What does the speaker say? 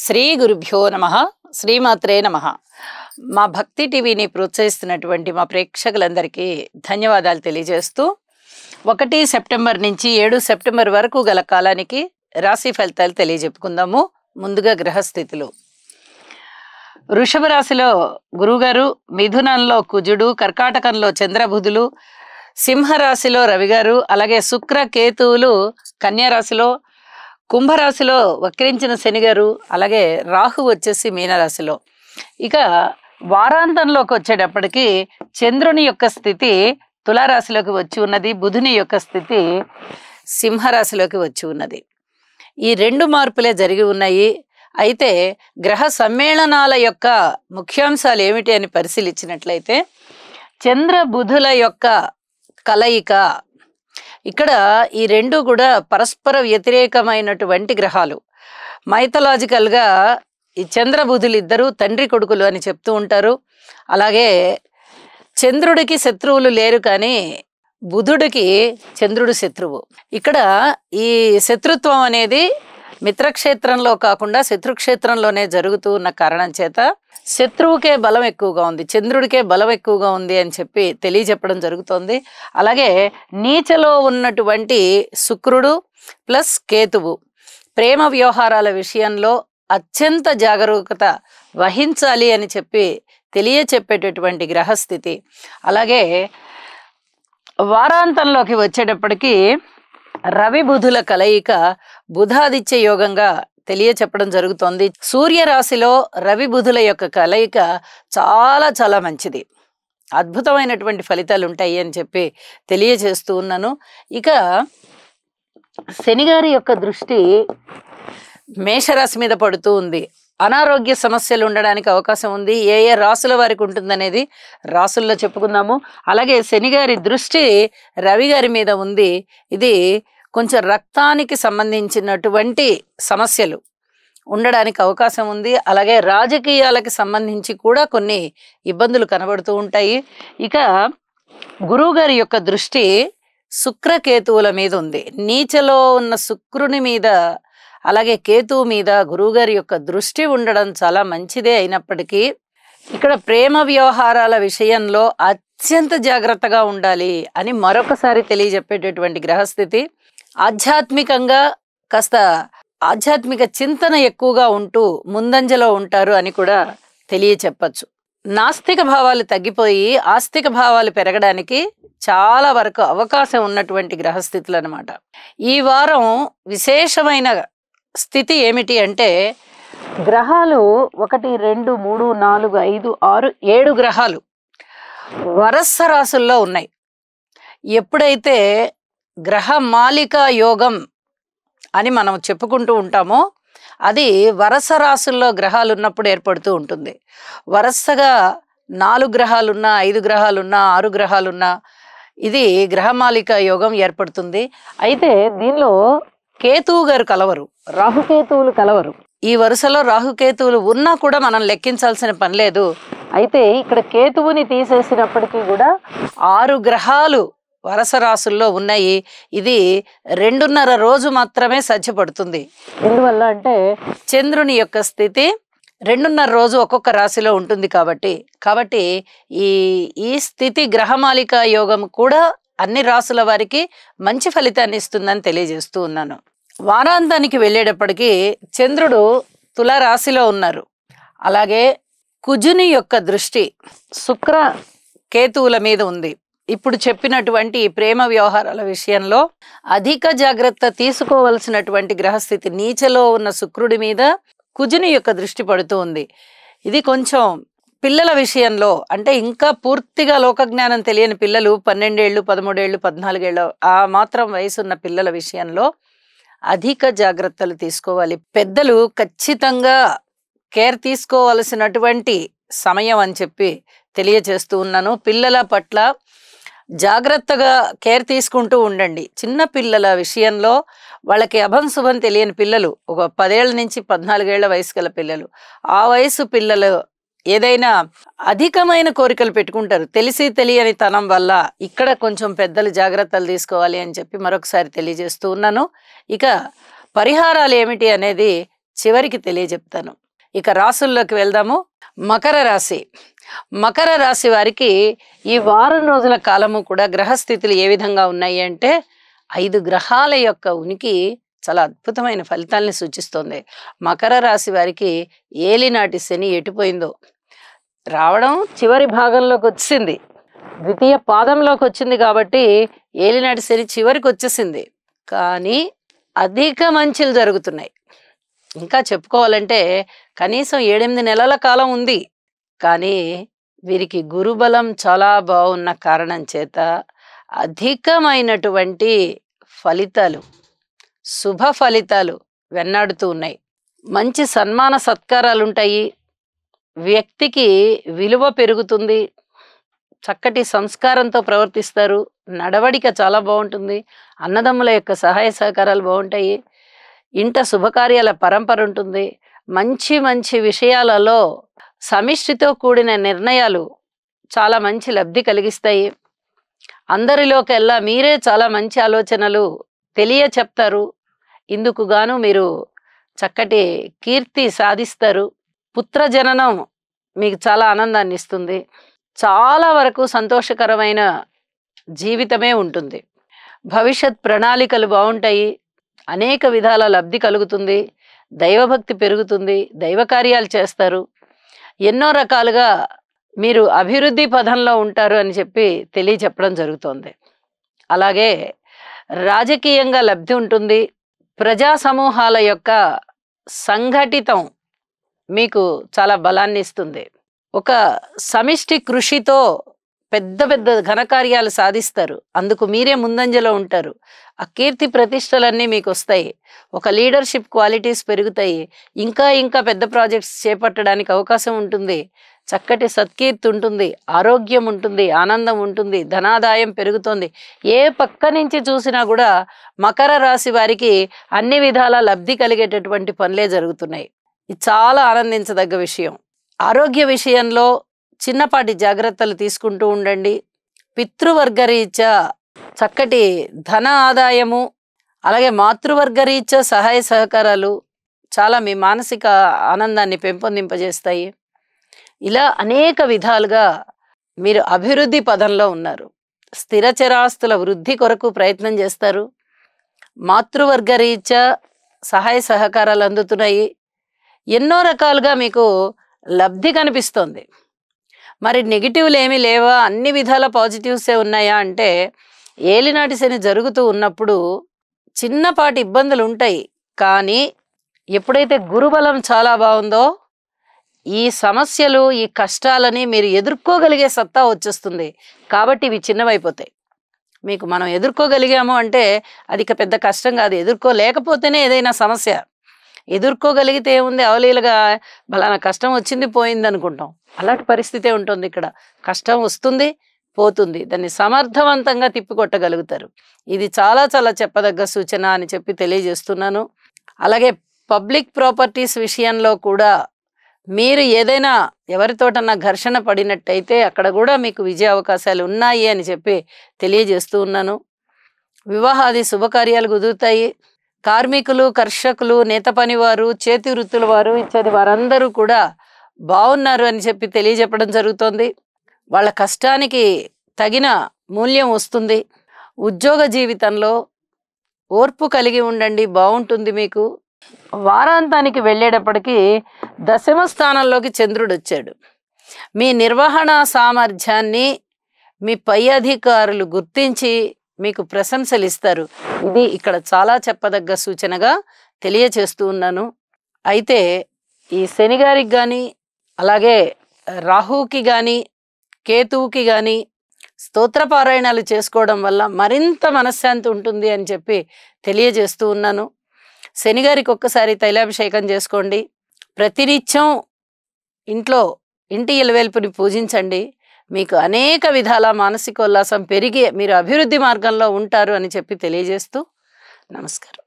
శ్రీ గురుభ్యో నమః. శ్రీమాత్రే నమః. మా భక్తి టీవీని ప్రోత్సహిస్తున్నటువంటి మా ప్రేక్షకులందరికీ ధన్యవాదాలు తెలియజేస్తూ 1 సెప్టెంబర్ నుంచి 7 సెప్టెంబర్ వరకు గల కాలానికి రాశి ఫలితాలు తెలియజెప్పుకుందాము. ముందుగా గ్రహస్థితులు. వృషభ రాశిలో గురుగారు, మిథునంలో కుజుడు, కర్కాటకంలో చంద్రబుధులు, సింహరాశిలో రవిగారు, అలాగే శుక్ర కేతువులు కన్యారాశిలో, కుంభరాశిలో వక్రించిన శనిగారు, అలాగే రాహు వచ్చేసి మీనరాశిలో. ఇక వారాంతంలోకి వచ్చేటప్పటికి చంద్రుని యొక్క స్థితి తులారాశిలోకి వచ్చి ఉన్నది, బుధుని యొక్క స్థితి సింహరాశిలోకి వచ్చి ఉన్నది. ఈ 2 మార్పులే జరిగి ఉన్నాయి. అయితే గ్రహ సమ్మేళనాల యొక్క ముఖ్యాంశాలు ఏమిటి అని పరిశీలించినట్లయితే చంద్ర బుధుల యొక్క కలయిక. ఇక్కడ ఈ 2 కూడా పరస్పర వ్యతిరేకమైనటువంటి గ్రహాలు. మైథలాజికల్గా ఈ చంద్ర బుధులు ఇద్దరు తండ్రి కొడుకులు అని చెప్తూ ఉంటారు. అలాగే చంద్రుడికి శత్రువులు లేరు, కానీ బుధుడికి చంద్రుడు శత్రువు. ఇక్కడ ఈ శత్రుత్వం అనేది మిత్రక్షేత్రంలో కాకుండా శత్రుక్షేత్రంలోనే జరుగుతూ ఉన్న కారణం చేత శత్రువుకే బలం ఎక్కువగా ఉంది, చంద్రుడికే బలం ఎక్కువగా ఉంది అని చెప్పి తెలియజెప్పడం జరుగుతోంది. అలాగే నీచలో ఉన్నటువంటి శుక్రుడు ప్లస్ కేతువు ప్రేమ వ్యవహారాల విషయంలో అత్యంత జాగరూకత వహించాలి అని చెప్పి తెలియచెప్పేటటువంటి గ్రహస్థితి. అలాగే వారాంతంలోకి వచ్చేటప్పటికి రవి బుధుల కలయిక బుధాదిత్య యోగంగా తెలియచెప్పడం జరుగుతోంది. సూర్యరాశిలో రవి బుధుల యొక్క కలయిక చాలా చాలా మంచిది, అద్భుతమైనటువంటి ఫలితాలు ఉంటాయి అని చెప్పి తెలియజేస్తూ ఉన్నాను. ఇక శనిగారి యొక్క దృష్టి మేషరాశి మీద పడుతూ ఉంది. అనారోగ్య సమస్యలు ఉండడానికి అవకాశం ఉంది. ఏ ఏ రాసుల వారికి ఉంటుందనేది రాసుల్లో చెప్పుకుందాము. అలాగే శనిగారి దృష్టి రవి గారి మీద ఉంది. ఇది కొంచెం రక్తానికి సంబంధించినటువంటి సమస్యలు ఉండడానికి అవకాశం ఉంది. అలాగే రాజకీయాలకు సంబంధించి కూడా కొన్ని ఇబ్బందులు కనబడుతూ ఉంటాయి. ఇక గురువు గారి యొక్క దృష్టి శుక్రకేతువుల మీద ఉంది. నీచలో ఉన్న శుక్రుని మీద అలాగే కేతువు మీద గురువుగారి యొక్క దృష్టి ఉండడం చాలా మంచిదే. అయినప్పటికీ ఇక్కడ ప్రేమ వ్యవహారాల విషయంలో అత్యంత జాగ్రత్తగా ఉండాలి అని మరొకసారి తెలియజెప్పేటటువంటి గ్రహస్థితి. ఆధ్యాత్మికంగా కాస్త ఆధ్యాత్మిక చింతన ఎక్కువగా ఉంటూ ముందంజలో ఉంటారు అని కూడా తెలియచెప్పచ్చు. నాస్తిక భావాలు తగ్గిపోయి ఆస్తిక భావాలు పెరగడానికి చాలా వరకు అవకాశం ఉన్నటువంటి గ్రహస్థితులు అన్నమాట. ఈ వారం విశేషమైన స్థితి ఏమిటి అంటే గ్రహాలు 1, 2, 3, 4, 5, 6, 7 గ్రహాలు వరస రాసుల్లో ఉన్నాయి. ఎప్పుడైతే గ్రహ మాలికా యోగం అని మనం చెప్పుకుంటూ ఉంటామో అది వరస రాసుల్లో గ్రహాలు ఉన్నప్పుడు ఏర్పడుతూ ఉంటుంది. వరసగా 4 గ్రహాలున్నా 5 గ్రహాలున్నా 6 గ్రహాలున్నా ఇది గ్రహమాలిక యోగం ఏర్పడుతుంది. అయితే దీనిలో కేతువు గారు కలవరు, రాహుకేతువులు కలవరు. ఈ వరుసలో రాహుకేతువులు ఉన్నా కూడా మనం లెక్కించాల్సిన పని లేదు. అయితే ఇక్కడ కేతువుని తీసేసినప్పటికీ కూడా 6 గ్రహాలు వరస రాసుల్లో ఉన్నాయి. ఇది 2.5 రోజు మాత్రమే సాధ్యపడుతుంది. ఎందువల్ల అంటే చంద్రుని యొక్క స్థితి 2.5 రోజు ఒక్కొక్క రాశిలో ఉంటుంది కాబట్టి ఈ స్థితి గ్రహమాలిక యోగం కూడా అన్ని రాసుల వారికి మంచి ఫలితాన్ని ఇస్తుందని తెలియజేస్తూ ఉన్నాను. వారాంతానికి వెళ్ళేటప్పటికీ చంద్రుడు తుల రాశిలో ఉన్నారు. అలాగే కుజుని యొక్క దృష్టి శుక్ర కేతువుల మీద ఉంది. ఇప్పుడు చెప్పినటువంటి ప్రేమ వ్యవహారాల విషయంలో అధిక జాగ్రత్త తీసుకోవలసినటువంటి గ్రహస్థితి. నీచలో ఉన్న శుక్రుడి మీద కుజుని యొక్క దృష్టి పడుతూ ఉంది. ఇది కొంచెం పిల్లల విషయంలో అంటే ఇంకా పూర్తిగా లోకజ్ఞానం తెలియని పిల్లలు 12 ఏళ్ళు 13 ఏళ్ళు 14 ఏళ్ళు ఆ మాత్రం వయసున్న పిల్లల విషయంలో అధిక జాగ్రత్తలు తీసుకోవాలి. పెద్దలు ఖచ్చితంగా కేర్ తీసుకోవలసినటువంటి సమయం అని చెప్పి తెలియజేస్తూ ఉన్నాను. పిల్లల పట్ల జాగ్రత్తగా కేర్ తీసుకుంటూ ఉండండి. చిన్న పిల్లల విషయంలో వాళ్ళకి అభం శుభం తెలియని పిల్లలు, ఒక 10 ఏళ్ల నుంచి 14 ఏళ్ల వయసు గల పిల్లలు, ఆ వయసు పిల్లలు ఏదైనా అధికమైన కోరికలు పెట్టుకుంటారు తెలిసి తెలియని తనం వల్ల. ఇక్కడ కొంచెం పెద్దలు జాగ్రత్తలు తీసుకోవాలి అని చెప్పి మరొకసారి తెలియజేస్తూ ఉన్నాను. ఇక పరిహారాలు ఏమిటి అనేది చివరికి తెలియజెప్తాను. ఇక రాసుల్లోకి వెళ్దాము. మకర రాశి. మకర రాశి వారికి ఈ వారం రోజుల కాలము కూడా గ్రహస్థితులు ఏ విధంగా ఉన్నాయి అంటే 5 గ్రహాల యొక్క ఉనికి చాలా అద్భుతమైన ఫలితాలని సూచిస్తుంది. మకర రాశి వారికి ఏలినాటి శని ఎటుపోయిందో రావడం చివరి భాగంలోకి వచ్చింది, ద్వితీయ పాదంలోకి వచ్చింది కాబట్టి ఏలినాటి శని చివరికి వచ్చేసింది. కానీ అధిక మంచులు జరుగుతున్నాయి. ఇంకా చెప్పుకోవాలంటే కనీసం 7-8 నెలల కాలం ఉంది. కానీ వీరికి గురుబలం చాలా బాగున్న కారణం చేత అధికమైనటువంటి ఫలితాలు, శుభ ఫలితాలు వెన్నాడుతూ ఉన్నాయి. మంచి సన్మాన సత్కారాలు ఉంటాయి. వ్యక్తికి విలువ పెరుగుతుంది. చక్కటి సంస్కారంతో ప్రవర్తిస్తారు. నడవడిక చాలా బాగుంటుంది. అన్నదమ్ముల యొక్క సహాయ సహకారాలు బాగుంటాయి. ఇంట శుభకార్యాల పరంపర ఉంటుంది. మంచి మంచి విషయాలలో సమిష్టితో కూడిన నిర్ణయాలు చాలా మంచి లబ్ధి కలిగిస్తాయి. అందరిలోకెల్లా మీరే చాలా మంచి ఆలోచనలు తెలియ చెప్తారు. ఇందుకు గాను మీరు చక్కటి కీర్తి సాధిస్తారు. పుత్ర జననం మీకు చాలా ఆనందాన్ని ఇస్తుంది. చాలా వరకు సంతోషకరమైన జీవితమే ఉంటుంది. భవిష్యత్ ప్రణాళికలు బాగుంటాయి. అనేక విధాల లబ్ధి కలుగుతుంది. దైవభక్తి పెరుగుతుంది. దైవ కార్యాలు చేస్తారు. ఎన్నో రకాలుగా మీరు అభివృద్ధి పదంలో ఉంటారు అని చెప్పి తెలియచెప్పడం జరుగుతుంది. అలాగే రాజకీయంగా లబ్ధి ఉంటుంది. ప్రజా సమూహాల యొక్క సంఘటితం మీకు చాలా బలాన్ని ఇస్తుంది. ఒక సమిష్టి కృషితో పెద్ద పెద్ద ఘనకార్యాలు సాధిస్తారు. అందుకు మీరే ముందంజలో ఉంటారు. ఆ కీర్తి ప్రతిష్టలన్నీ మీకు వస్తాయి. ఒక లీడర్షిప్ క్వాలిటీస్ పెరుగుతాయి. ఇంకా ఇంకా పెద్ద ప్రాజెక్ట్స్ చేపట్టడానికి అవకాశం ఉంటుంది. చక్కటి సత్కీర్తి ఉంటుంది. ఆరోగ్యం ఉంటుంది. ఆనందం ఉంటుంది. ధనాదాయం పెరుగుతుంది. ఏ పక్క నుంచి చూసినా కూడా మకర రాశి వారికి అన్ని విధాల లబ్ధి కలిగేటటువంటి పనులే జరుగుతున్నాయి. ఇది చాలా ఆనందించదగ్గ విషయం. ఆరోగ్య విషయంలో చిన్నపాటి జాగ్రత్తలు తీసుకుంటూ ఉండండి. పితృవర్గరీత్యా చక్కటి ధన ఆదాయము, అలాగే మాతృవర్గరీత్యా సహాయ సహకారాలు చాలా మీ మానసిక ఆనందాన్ని పెంపొందింపజేస్తాయి. ఇలా అనేక విధాలుగా మీరు అభివృద్ధి పదంలో ఉన్నారు. స్థిరచరాస్తుల వృద్ధి కొరకు ప్రయత్నం చేస్తారు. మాతృవర్గరీత్యా సహాయ సహకారాలు అందుతున్నాయి. ఎన్నో రకాలుగా మీకు లబ్ధి కనిపిస్తోంది. మరి నెగిటివ్లు ఏమీ లేవా, అన్ని విధాల పాజిటివ్సే ఉన్నాయా అంటే ఏలినాటి శని జరుగుతూ ఉన్నప్పుడు చిన్నపాటి ఇబ్బందులు ఉంటాయి. కానీ ఎప్పుడైతే గురుబలం చాలా బాగుందో ఈ సమస్యలు, ఈ కష్టాలని మీరు ఎదుర్కోగలిగే సత్తా వచ్చేస్తుంది. కాబట్టి ఇవి చిన్నవైపోతాయి. మీకు మనం ఎదుర్కోగలిగాము అంటే అది ఇక పెద్ద కష్టం కాదు. ఎదుర్కోలేకపోతేనే ఏదైనా సమస్య. ఎదుర్కోగలిగితే ఏముంది, అవలీలగా బలానా కష్టం వచ్చింది పోయింది అనుకుంటాం. అలాంటి పరిస్థితే ఉంటుంది. ఇక్కడ కష్టం వస్తుంది, పోతుంది. దాన్ని సమర్థవంతంగా తిప్పికొట్టగలుగుతారు. ఇది చాలా చాలా చెప్పదగ్గ సూచన అని చెప్పి తెలియజేస్తున్నాను. అలాగే పబ్లిక్ ప్రాపర్టీస్ విషయంలో కూడా మీరు ఏదైనా ఎవరితోటన్నా ఘర్షణ పడినట్టయితే అక్కడ కూడా మీకు విజయ అవకాశాలు ఉన్నాయి అని చెప్పి తెలియజేస్తూ ఉన్నాను. వివాహాది శుభకార్యాలు కుదురుతాయి. కార్మికులు, కర్షకులు, నేత పనివారు, చేతి వృత్తుల వారు ఇత్యాది వారందరూ కూడా బాగున్నారు అని చెప్పి తెలియజెప్పడం జరుగుతోంది. వాళ్ళ కష్టానికి తగిన మూల్యం వస్తుంది. ఉద్యోగ జీవితంలో ఓర్పు కలిగి ఉండండి, బాగుంటుంది మీకు. వారాంతానికి వెళ్ళేటప్పటికీ 10వ స్థానంలోకి చంద్రుడు వచ్చాడు. మీ నిర్వహణ సామర్థ్యాన్ని మీ పై అధికారులు గుర్తించి మీకు ప్రశంసలు ఇస్తారు. ఇది ఇక్కడ చాలా చెప్పదగ్గ సూచనగా తెలియచేస్తూ ఉన్నాను. అయితే ఈ శని గారికి కానీ, అలాగే రాహుకి కానీ, కేతువుకి కానీ స్తోత్రపారాయణాలు చేసుకోవడం వల్ల మరింత మనశ్శాంతి ఉంటుంది అని చెప్పి తెలియజేస్తూ ఉన్నాను. శని గారికి ఒక్కసారి తైలాభిషేకం చేసుకోండి. ప్రతినిత్యం ఇంటి ఇలవేల్పుని పూజించండి. మీకు అనేక విధాల మానసికోల్లాసం పెరిగి మీరు అభివృద్ధి మార్గంలో ఉంటారు అని చెప్పి తెలియజేస్తూ నమస్కారం.